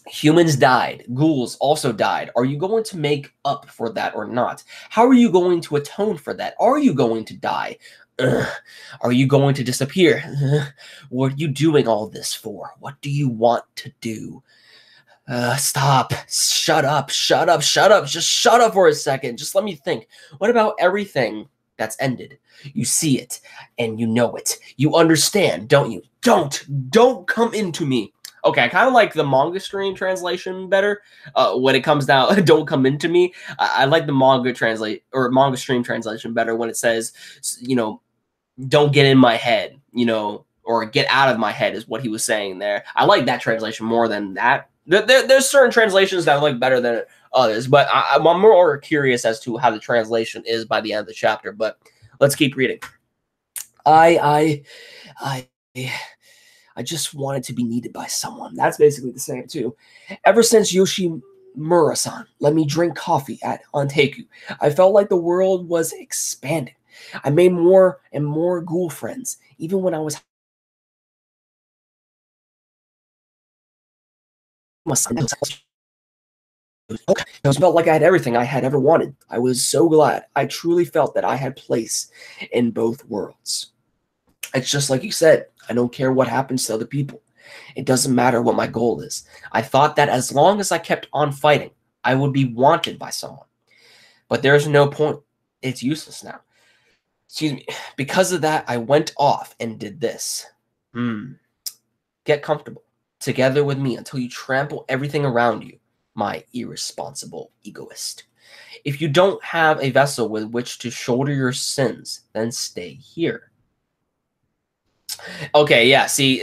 Humans died. Ghouls also died. Are you going to make up for that or not? How are you going to atone for that? Are you going to die? Are you going to disappear? What are you doing all this for? What do you want to do? Stop. Shut up. Just shut up for a second. Just let me think. What about everything that's ended? You see it and you know it. You understand, don't you? Don't come into me. Okay, I kind of like the manga stream translation better. When it comes down, don't come into me. I like the manga stream translation better when it says, don't get in my head, or get out of my head is what he was saying there. I like that translation more than that. There's certain translations that I like better than others, but I'm more curious as to how the translation is by the end of the chapter. But let's keep reading. I just wanted to be needed by someone. That's basically the same too. Ever since Yoshimura-san let me drink coffee at Onteku, I felt like the world was expanding. I made more and more ghoul friends, even when I was it felt like I had everything I had ever wanted. I was so glad. I truly felt that I had place in both worlds. It's just like you said, I don't care what happens to other people. It doesn't matter what my goal is. I thought that as long as I kept on fighting, I would be wanted by someone. But there's no point. It's useless now. Excuse me. Because of that, I went off and did this. Get comfortable together with me until you trample everything around you, my irresponsible egoist. If you don't have a vessel with which to shoulder your sins, then stay here. Okay, yeah. See,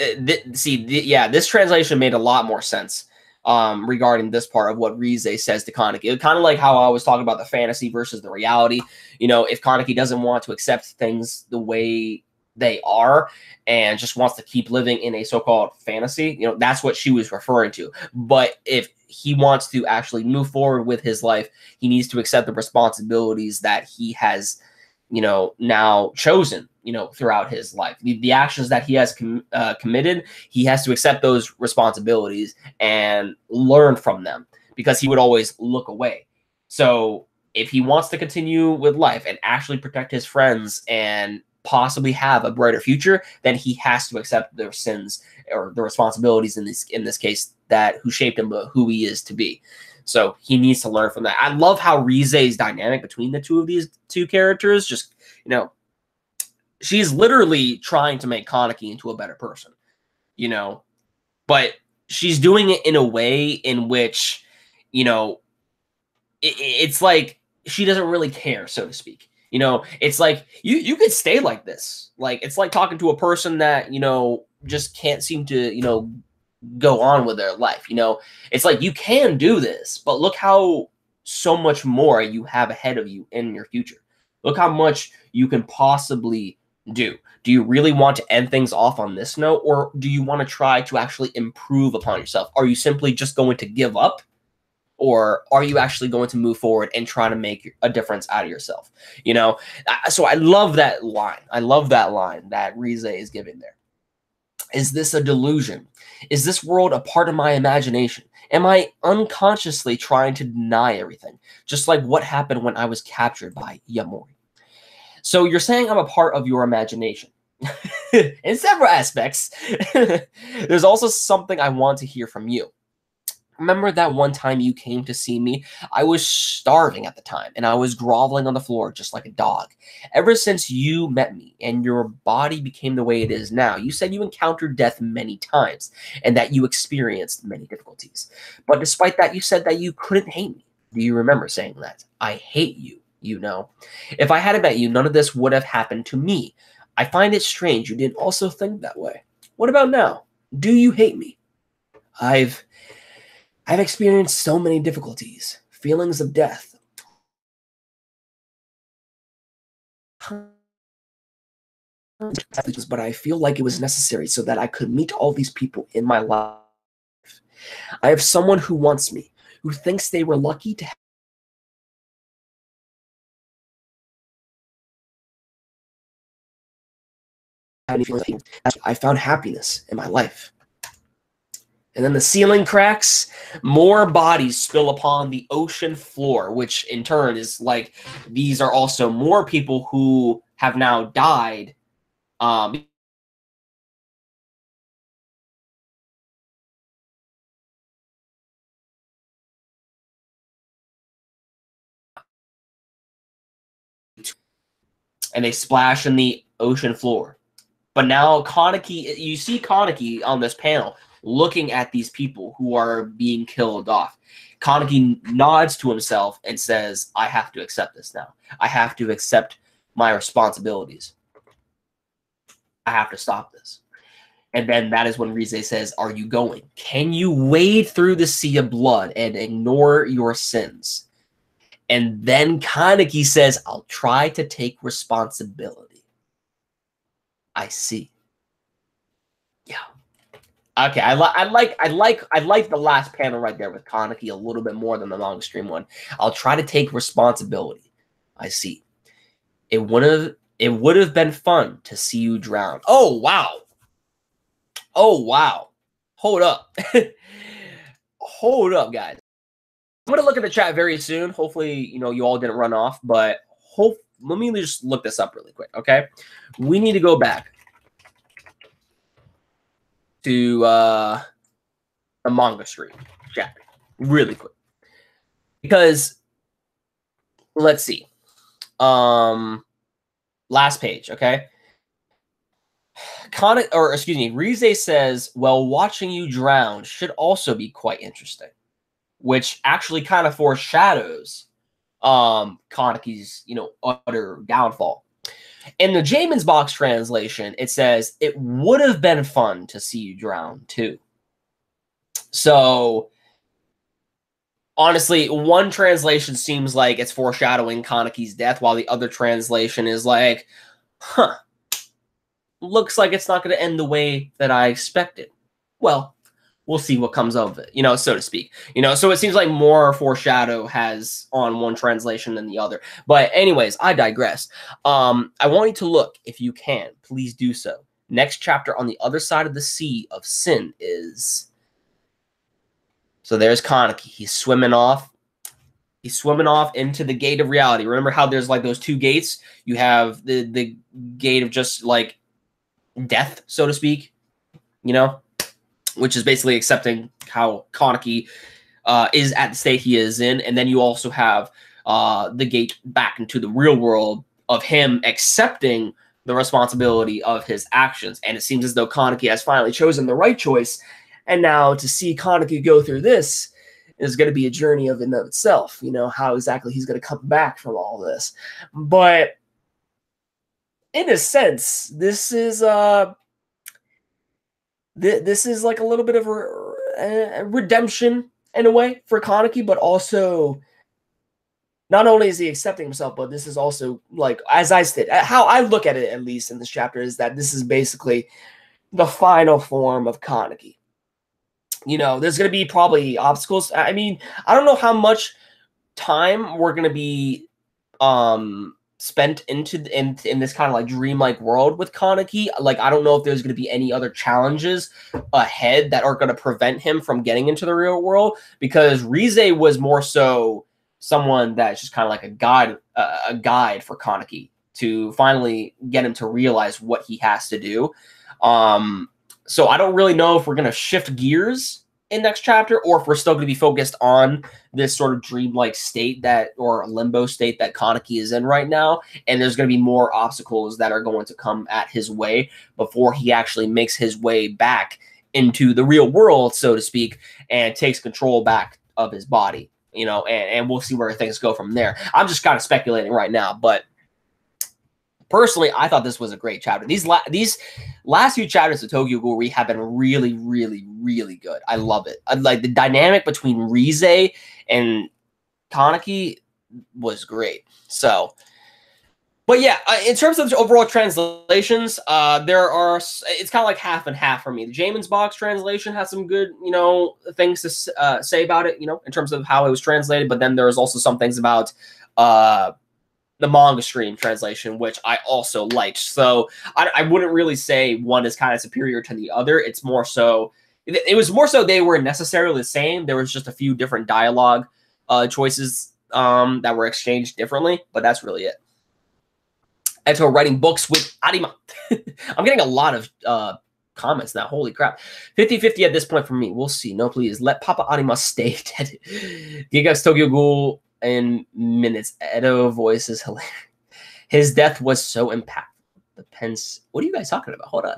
yeah. This translation made a lot more sense regarding this part of what Rize says to Kaneki. It's kind of like how I was talking about the fantasy versus the reality. You know, if Kaneki doesn't want to accept things the way they are and just wants to keep living in a so-called fantasy, you know, that's what she was referring to. But if he wants to actually move forward with his life, he needs to accept the responsibilities that he has, you know, now chosen, you know, throughout his life. The actions that he has committed, he has to accept those responsibilities and learn from them, because he would always look away. So if he wants to continue with life and actually protect his friends and possibly have a brighter future, then he has to accept their sins or the responsibilities in this case that who shaped him, but who he is to be. So he needs to learn from that. I love how Rize's dynamic between the two of these two characters. Just, you know, she's literally trying to make Kaneki into a better person, you know, but she's doing it in a way in which, you know, it's like she doesn't really care, so to speak. You know, it's like you could stay like this. Like it's like talking to a person that, you know, just can't seem to, you know, go on with their life. You know, it's like you can do this, but look how so much more you have ahead of you in your future. Look how much you can possibly do. Do you really want to end things off on this note, or do you want to try to actually improve upon yourself? Are you simply just going to give up, or are you actually going to move forward and try to make a difference out of yourself? You know, so I love that line. I love that line that Rize is giving there. Is this a delusion? Is this world a part of my imagination? Am I unconsciously trying to deny everything, just like what happened when I was captured by Yamori? So you're saying I'm a part of your imagination. In several aspects. There's also something I want to hear from you. Remember that one time you came to see me? I was starving at the time, and I was groveling on the floor just like a dog. Ever since you met me and your body became the way it is now, you said you encountered death many times and that you experienced many difficulties. But despite that, you said that you couldn't hate me. Do you remember saying that? I hate you, you know. If I hadn't met you, none of this would have happened to me. I find it strange you didn't also think that way. What about now? Do you hate me? I've experienced so many difficulties, feelings of death. But I feel like it was necessary so that I could meet all these people in my life. I have someone who wants me, who thinks they were lucky to have any feelings. I found happiness in my life. And then the ceiling cracks, more bodies spill upon the ocean floor, which in turn is like these are also more people who have now died. Um, and they splash in the ocean floor. But now Kaneki, you see Kaneki on this panel looking at these people who are being killed off. Kaneki nods to himself and says, I have to accept this now. I have to accept my responsibilities. I have to stop this. And then that is when Rize says, are you going? Can you wade through the sea of blood and ignore your sins? And then Kaneki says, I'll try to take responsibility. I see. Yeah. Okay, I like the last panel right there with Kaneki a little bit more than the long stream one. I'll try to take responsibility. I see. It would have been fun to see you drown. Oh wow. Oh wow. Hold up. Hold up, guys. I'm gonna look at the chat very soon. Hopefully, you know, you all didn't run off, but let me just look this up really quick, okay? We need to go back to the manga stream chat really quick. Because let's see. Last page, okay? Rize says, well, watching you drown should also be quite interesting, which actually kind of foreshadows Kaneki's, you know, utter downfall. In the Jamin's Box translation, it says, "It would have been fun to see you drown, too." So, honestly, one translation seems like it's foreshadowing Kaneki's death, while the other translation is like, huh, looks like it's not going to end the way that I expected. Well, we'll see what comes of it, so to speak. So it seems like more foreshadow has on one translation than the other. But anyways, I digress. I want you to look, if you can, please do so. Next chapter, On the Other Side of the Sea of Sin is... So there's Kaneki. He's swimming off. He's swimming off into the gate of reality. Remember how there's like those two gates? You have the gate of just like death, so to speak, which is basically accepting how Kaneki is at the state he is in. And then you also have the gate back into the real world of him accepting the responsibility of his actions. And it seems as though Kaneki has finally chosen the right choice. And now to see Kaneki go through this is going to be a journey of in of itself, how exactly he's going to come back from all this. But in a sense, this is this is like a little bit of a redemption in a way for Kaneki, but also not only is he accepting himself, but this is also, like, as I stated, how I look at it, at least in this chapter, is that this is basically the final form of Kaneki. There's going to be probably obstacles. I mean, I don't know how much time we're going to be spent in this kind of like dreamlike world with Kaneki. Like, I don't know if there's going to be any other challenges ahead that are going to prevent him from getting into the real world, because Rize was more so someone that's just kind of like a guide for Kaneki to finally get him to realize what he has to do. So I don't really know if we're going to shift gears in next chapter, or if we're still going to be focused on this sort of dreamlike state or limbo state that Kaneki is in right now. And there's going to be more obstacles that are going to come at his way before he actually makes his way back into the real world, so to speak, and takes control back of his body, and we'll see where things go from there. I'm just kind of speculating right now, but personally, I thought this was a great chapter. These last few chapters of Tokyo Ghoul have been really, really, really good. I love it. Like, the dynamic between Rize and Kaneki was great. So, but yeah, in terms of the overall translations, it's kind of like half and half for me. The Jamin's Box translation has some good, things to say about it, in terms of how it was translated. But then there's also some things about the manga stream translation, which I also liked. So I wouldn't really say one is kind of superior to the other. It's more so, it was more so they were necessarily the same. There was just a few different dialogue choices that were exchanged differently, but that's really it. And so writing books with Arima. I'm getting a lot of comments now. Holy crap. 50-50 at this point for me. We'll see. No, please. Let Papa Arima stay dead. Giga's Tokyo Ghoul in minutes. Edo voice is hilarious. His death was so impactful. Depends. What are you guys talking about? Hold on.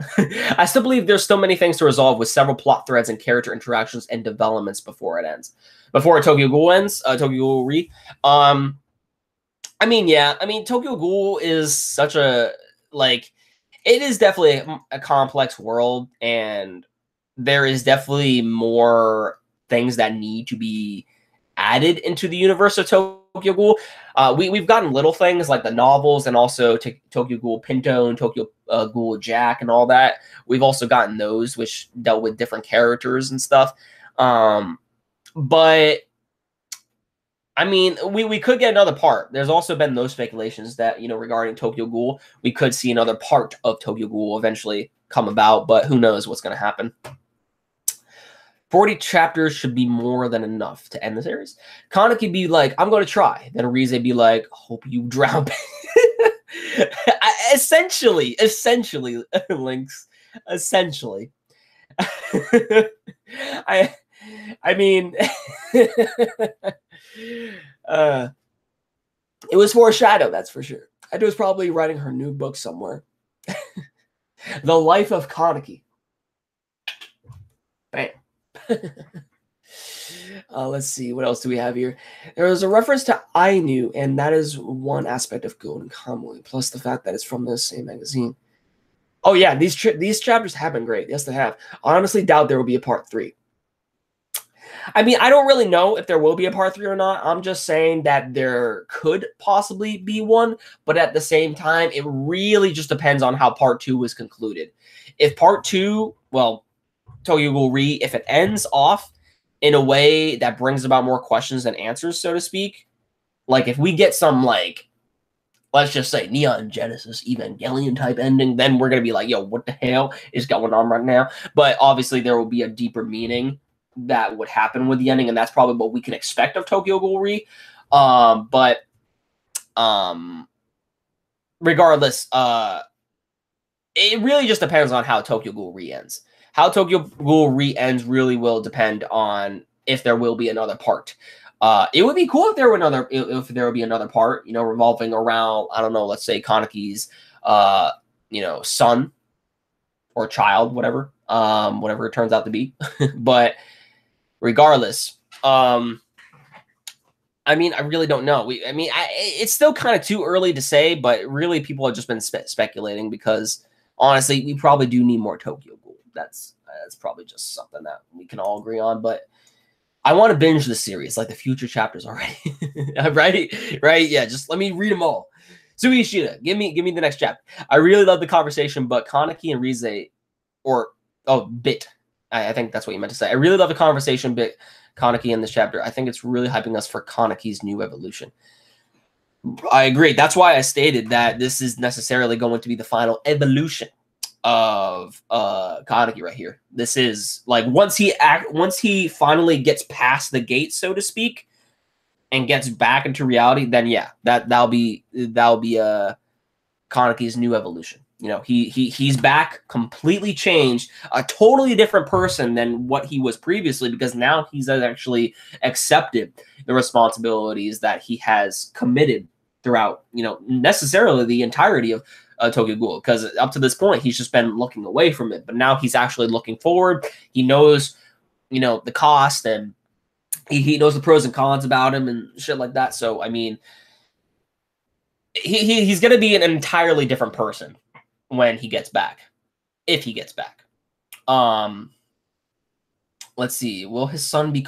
I still believe there's so many things to resolve with several plot threads and character interactions and developments before it ends. Before Tokyo Ghoul ends. Tokyo Ghoul Re. I mean, yeah. I mean, Tokyo Ghoul is such a, like, it is definitely a complex world, and there is definitely more things that need to be added into the universe of Tokyo Ghoul. We've gotten little things like the novels, and also Tokyo Ghoul Pinto and Tokyo Ghoul Jack and all that. We've also gotten those, which dealt with different characters and stuff. But I mean, we could get another part. There's also been those speculations that, regarding Tokyo Ghoul, we could see another part of Tokyo Ghoul eventually come about, but who knows what's going to happen. 40 chapters should be more than enough to end the series. Kaneki be like, I'm going to try. Then Rize be like, hope you drown. Essentially, Lynx. Essentially. I mean, it was foreshadow, that's for sure. Edo was probably writing her new book somewhere. The Life of Kaneki. Bam. Let's see, what else do we have here? There was a reference to Ainu, and that is one aspect of Golden Kamuy, plus the fact that it's from the same magazine. Oh yeah, these chapters have been great. Yes, they have. I honestly doubt there will be a part 3. I mean, I don't really know if there will be a part 3 or not. I'm just saying that there could possibly be one, but at the same time, it really just depends on how part 2 was concluded. If part 2, well, Tokyo Ghoul Re, if it ends off in a way that brings about more questions than answers, so to speak, like if we get some, like, let's just say Neon Genesis Evangelion type ending, then we're going to be like, yo, what the hell is going on right now? But obviously there will be a deeper meaning that would happen with the ending, and that's probably what we can expect of Tokyo Ghoul Re. Regardless, it really just depends on how Tokyo Ghoul Re ends. How Tokyo Ghoul Re ends really will depend on if there will be another part. It would be cool if there would be another part, you know, revolving around, I don't know, let's say Kaneki's, son or child, whatever it turns out to be. But regardless, I mean, I really don't know. It's still kind of too early to say, but really people have just been speculating because honestly, we probably do need more Tokyo Ghoul. That's probably just something that we can all agree on, but I want to binge the series, like the future chapters already. Right? Yeah, just let me read them all. Sui Ishida, give me the next chapter. I really love the conversation, but Kaneki and Rize, Bit. I think that's what you meant to say. I really love the conversation, Bit, Kaneki in this chapter. I think it's really hyping us for Kaneki's new evolution. I agree. That's why I stated that this is necessarily going to be the final evolution of Kaneki right here. This is like once he finally gets past the gate, so to speak, and gets back into reality, then yeah, that'll be Kaneki's new evolution. You know, he's back, completely changed, a totally different person than what he was previously, because now he's actually accepted the responsibilities that he has committed throughout, you know, necessarily the entirety of Tokyo Ghoul, because up to this point he's just been looking away from it, but now he's actually looking forward. He knows, you know, the cost, and he knows the pros and cons about him and shit like that. So I mean, he's going to be an entirely different person when he gets back, if he gets back. Let's see. Will his son be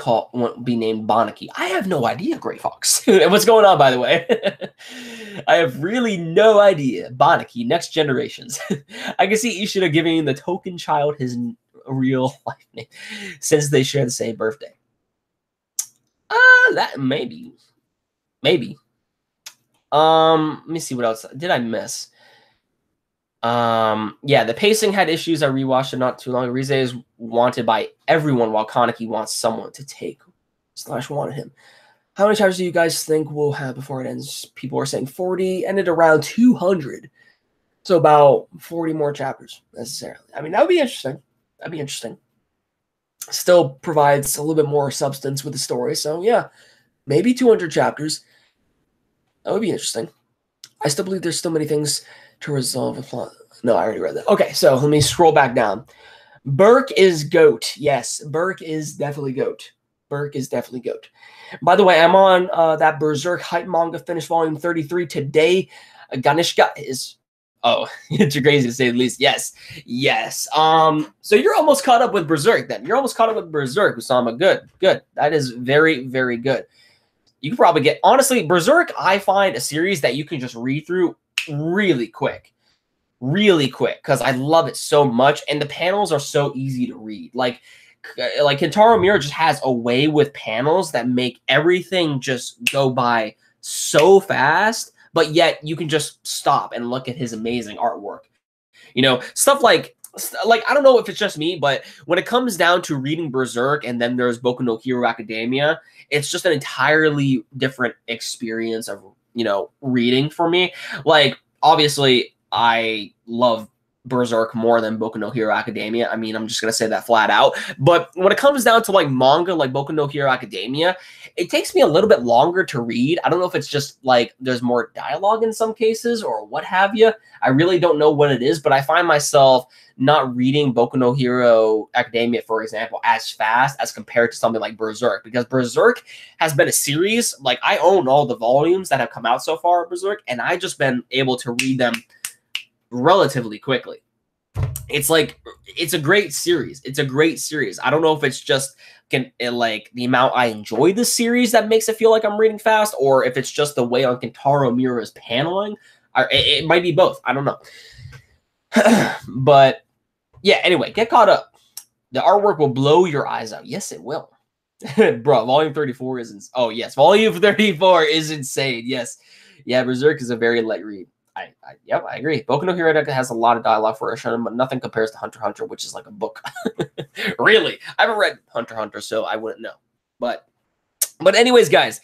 named Bonaki? I have no idea, Gray Fox. What's going on, by the way? I have really no idea. Bonaki, Next Generations. I can see Ishida giving the token child his real life name since they share the same birthday. That maybe. Let me see what else did I miss. Yeah, the pacing had issues. I rewatched it not too long. Rize is wanted by everyone, while Kaneki wants someone to take / wanted him. How many chapters do you guys think we'll have before it ends? People are saying 40, ended around 200. So about 40 more chapters necessarily. I mean, that would be interesting. Still provides a little bit more substance with the story. So yeah, maybe 200 chapters. That would be interesting. I still believe there's still many things to resolve a plot. No, I already read that. Okay, so let me scroll back down. Burke is GOAT. Yes, Burke is definitely GOAT. By the way, I'm on that Berserk hype manga, finished volume 33 today. Ganishka is... Oh, it's crazy to say the least. Yes. So you're almost caught up with Berserk then. You're almost caught up with Berserk, Usama. Good. That is very, very good. You can probably get... Honestly, Berserk, I find a series that you can just read through really quick, because I love it so much, and the panels are so easy to read. Like Kentaro Miura just has a way with panels that make everything just go by so fast, but yet you can just stop and look at his amazing artwork. You know, stuff like I don't know if it's just me, but when it comes down to reading Berserk and then there's Boku no Hero Academia, it's just an entirely different experience of, you know, reading for me. Like, obviously, I love Berserk more than Boku no Hero Academia. I mean, I'm just gonna say that flat out. But when it comes down to like manga, like Boku no Hero Academia, it takes me a little bit longer to read. I don't know if it's just like there's more dialogue in some cases or what have you. I really don't know what it is, but I find myself not reading Boku no Hero Academia, for example, as fast as compared to something like Berserk, because Berserk has been a series. Like, I own all the volumes that have come out so far of Berserk, and I just been able to read them relatively quickly. It's like, it's a great series. It's a great series. I don't know if it's just like the amount I enjoy the series that makes it feel like I'm reading fast, or if it's just the way on Kentaro Miura's paneling. It might be both. I don't know. But yeah, anyway, get caught up. The artwork will blow your eyes out. Yes, it will. Bro, volume 34 is oh yes, volume 34 is insane. Yes. Yeah, Berserk is a very light read. Yep, I agree. Boku no Hero has a lot of dialogue for a shonen, but nothing compares to Hunter x Hunter, which is like a book. Really, I haven't read Hunter x Hunter, so I wouldn't know. But anyways, guys,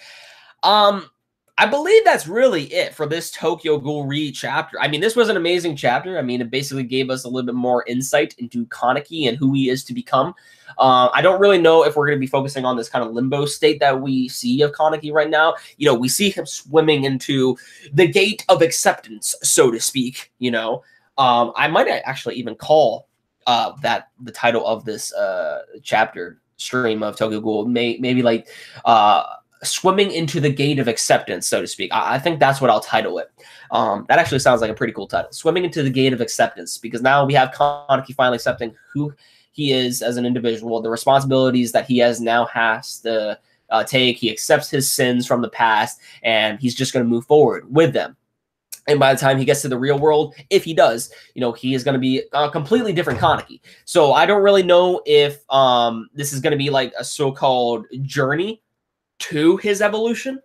I believe that's really it for this Tokyo Ghoul Re chapter. I mean, this was an amazing chapter. I mean, it basically gave us a little bit more insight into Kaneki and who he is to become. I don't really know if we're going to be focusing on this kind of limbo state that we see of Kaneki right now. You know, we see him swimming into the gate of acceptance, so to speak. You know, I might actually even call that the title of this chapter stream of Tokyo Ghoul, maybe like swimming into the gate of acceptance, so to speak. I think that's what I'll title it. That actually sounds like a pretty cool title. Swimming into the gate of acceptance, because now we have Kaneki finally accepting who he is as an individual, the responsibilities that he has to take. He accepts his sins from the past, and he's just going to move forward with them. And by the time he gets to the real world, if he does, you know, he is going to be a completely different Kaneki. So I don't really know if this is going to be like a so-called journey to his evolution,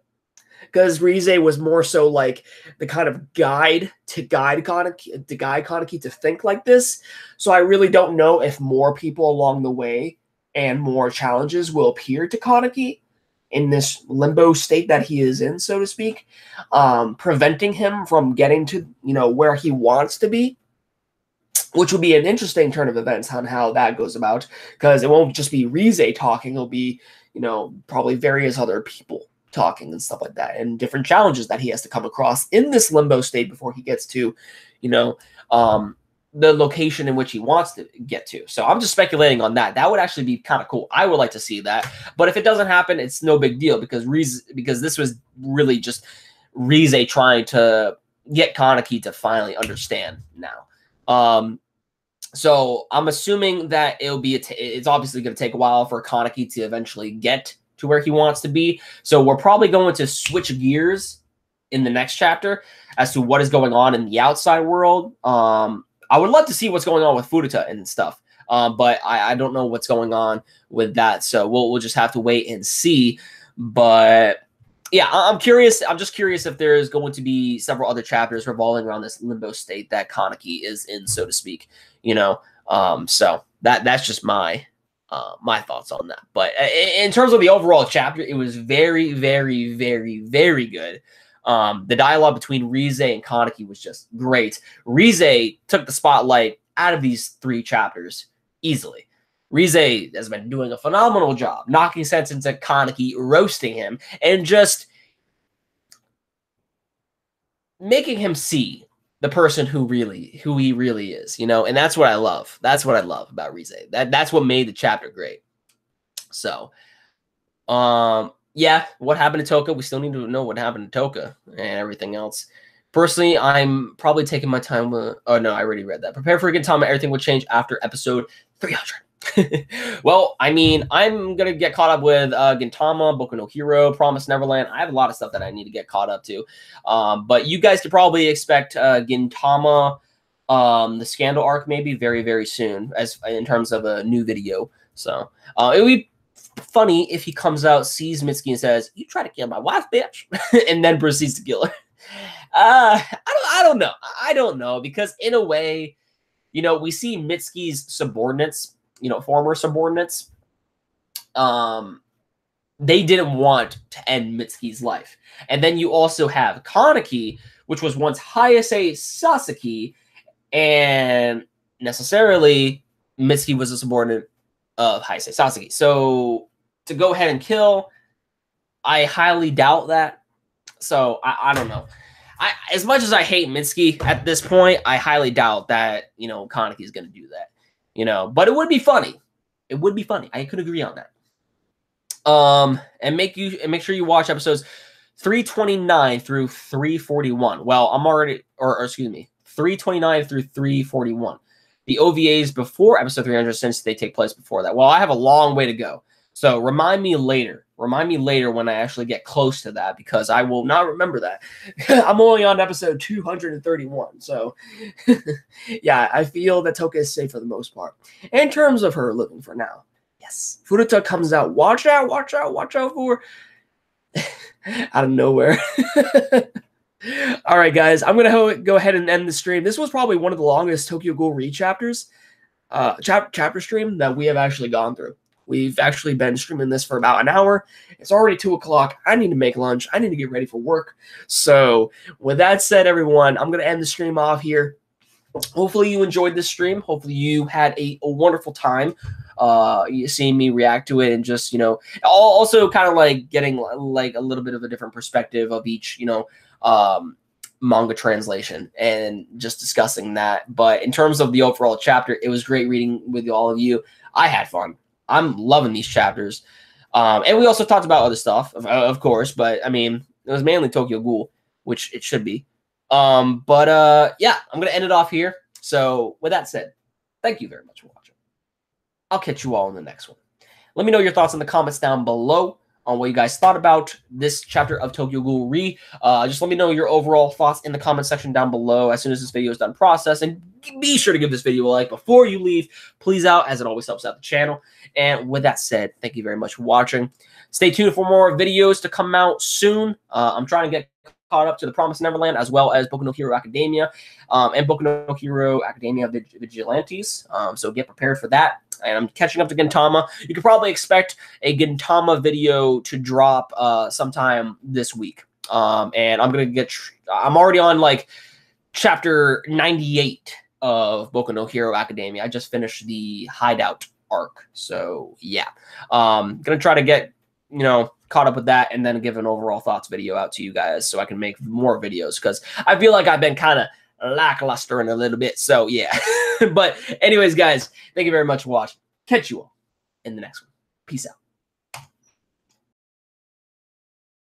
because Rize was more so like the kind of guide Kaneki to think like this. So I really don't know if more people along the way and more challenges will appear to Kaneki in this limbo state that he is in, so to speak, preventing him from getting to, you know, where he wants to be, which will be an interesting turn of events on how that goes about, because it won't just be Rize talking. It'll be, you know, probably various other people talking and stuff like that, and different challenges that he has to come across in this limbo state before he gets to, you know, the location in which he wants to get to. So I'm just speculating on that. That would actually be kind of cool. I would like to see that. But if it doesn't happen, it's no big deal, because this was really just Rize trying to get Kaneki to finally understand now. So I'm assuming that it'll be it's obviously going to take a while for Kaneki to eventually get to where he wants to be. So we're probably going to switch gears in the next chapter as to what is going on in the outside world. I would love to see what's going on with Furuta and stuff, but I don't know what's going on with that. So we'll just have to wait and see. But yeah, I'm curious. I'm just curious if there's going to be several other chapters revolving around this limbo state that Kaneki is in, so to speak. You know, so that's just my thoughts on that. But in terms of the overall chapter, it was very, very, very, very good. The dialogue between Rize and Kaneki was just great. Rize took the spotlight out of these 3 chapters easily. Rize has been doing a phenomenal job knocking sense into Kaneki, roasting him, and just making him see the person who he really is, you know. And that's what I love. That's what I love about Rize. That's what made the chapter great. So, yeah, what happened to Toka? We still need to know what happened to Toka and everything else. Personally, I'm probably taking my time with... Oh, no, I already read that. Prepare for Gintama. Everything will change after episode 300. Well, I mean, I'm going to get caught up with Gintama, Boku no Hero, Promised Neverland. I have a lot of stuff that I need to get caught up to. But you guys could probably expect Gintama, the Scandal arc, maybe very, very soon, as in terms of a new video. So it would be funny if he comes out, sees Mitsuki, and says, "You try to kill my wife, bitch," and then proceeds to kill her. I don't know. I don't know, because in a way, you know, we see Mitsuki's subordinates, you know, former subordinates, they didn't want to end Mitsuki's life. And then you also have Kaneki, which was once Hayase Sasaki, and necessarily Mitsuki was a subordinate of Heisei Sasaki. So to go ahead and kill, I highly doubt that. So I don't know. As much as I hate Mitsuki at this point, I highly doubt that, you know, Kaneki is going to do that. You know, but it would be funny. It would be funny. I could agree on that. And make sure you watch episodes 329 through 341. Well, I'm already, or excuse me, 329 through 341. The OVAs before episode 300, since they take place before that. Well, I have a long way to go. So remind me later. Remind me later when I actually get close to that, because I will not remember that. I'm only on episode 231. So yeah, I feel that Toka is safe for the most part. In terms of her living for now. Yes. Furuta comes out. Watch out, watch out, watch out for out of nowhere. All right, guys. I'm going to go ahead and end the stream. This was probably one of the longest Tokyo Ghoul re-chapters, chapter stream that we have actually gone through. We've actually been streaming this for about an hour. It's already 2 o'clock. I need to make lunch. I need to get ready for work. So with that said, everyone, I'm going to end the stream off here. Hopefully you enjoyed this stream. Hopefully you had a wonderful time seeing me react to it, and just, you know, also kind of like getting like a little bit of a different perspective of each, you know, manga translation, and just discussing that. But in terms of the overall chapter, it was great reading with all of you. I had fun. I'm loving these chapters. And we also talked about other stuff, of course, but I mean, it was mainly Tokyo Ghoul, which it should be. Yeah, I'm going to end it off here. So with that said, thank you very much for watching. I'll catch you all in the next one. Let me know your thoughts in the comments down below on what you guys thought about this chapter of Tokyo Ghoul Re. Just let me know your overall thoughts in the comment section down below as soon as this video is done processing. Be sure to give this video a like before you leave. Please out, as it always helps out the channel. And with that said, thank you very much for watching. Stay tuned for more videos to come out soon. I'm trying to get caught up to The Promised Neverland, as well as Boku no Hero Academia and Boku no Hero Academia Vigilantes. So get prepared for that. And I'm catching up to Gintama. You can probably expect a Gintama video to drop sometime this week. And I'm going to get... I'm already on, like, chapter 98 of Boku no Hero Academia. I just finished the Hideout arc. So, yeah. Going to try to get, you know, caught up with that, and then give an overall thoughts video out to you guys so I can make more videos, because I feel like I've been kind of lackluster in a little bit. So, yeah. But anyways, guys, thank you very much for watching. Catch you all in the next one. Peace out.